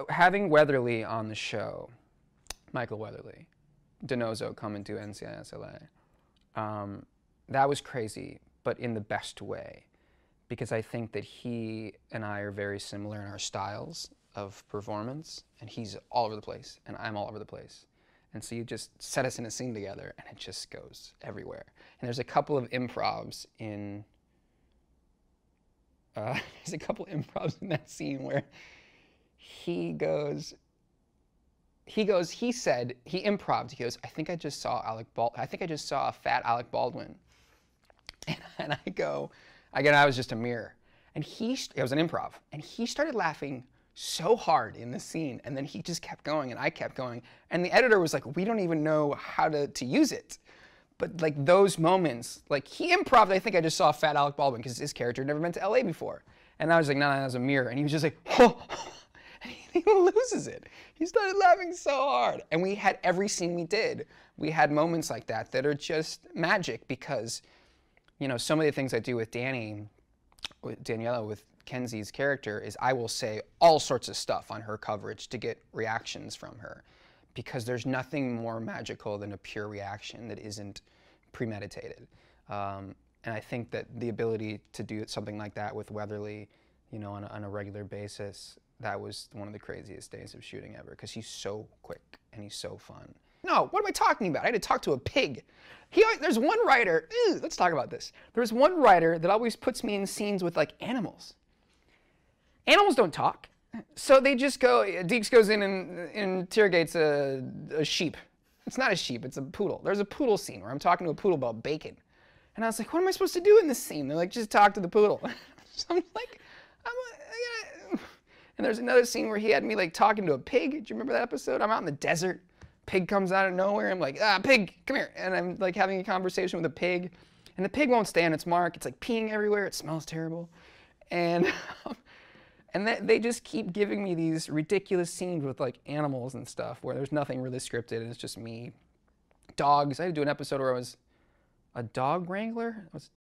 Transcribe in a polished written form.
having Weatherly on the show, Michael Weatherly, Denozo coming to NCIS LA, that was crazy, but in the best way, because I think that he and I are very similar in our styles of performance, and he's all over the place, and I'm all over the place. And so you just set us in a scene together, and it just goes everywhere. And there's a couple of improvs in that scene where he improv'd, he goes, I think I just saw a fat Alec Baldwin. And I go, again, I was just a mirror. And it was an improv, and he started laughing so hard in the scene, and then he just kept going, and I kept going. And the editor was like, we don't even know how to use it. But like those moments, like he improv'd, I think I just saw a fat Alec Baldwin, because his character had never been to LA before. And I was like, no, that was a mirror. And he was just like, oh, and he loses it. He started laughing so hard. And we had every scene we did, we had moments like that that are just magic, because, you know, some of the things I do with Daniela, with Kenzie's character, is I will say all sorts of stuff on her coverage to get reactions from her, because there's nothing more magical than a pure reaction that isn't premeditated. And I think that the ability to do something like that with Weatherly, you know, on a regular basis, that was one of the craziest days of shooting ever, because he's so quick and he's so fun. No, what am I talking about? I had to talk to a pig. There's one writer, let's talk about this. There's one writer that always puts me in scenes with like animals. Animals don't talk. So they just go, Deeks goes in and interrogates a sheep. It's not a sheep, it's a poodle. There's a poodle scene where I'm talking to a poodle about bacon. And I was like, what am I supposed to do in this scene? They're like, just talk to the poodle. So I'm like, and there's another scene where he had me like talking to a pig. Do you remember that episode? I'm out in the desert. Pig comes out of nowhere. I'm like, pig, come here. And I'm like having a conversation with a pig. And the pig won't stay on its mark. It's like peeing everywhere. It smells terrible. And they just keep giving me these ridiculous scenes with like animals and stuff where there's nothing really scripted, and it's just me. Dogs. I had to do an episode where I was a dog wrangler.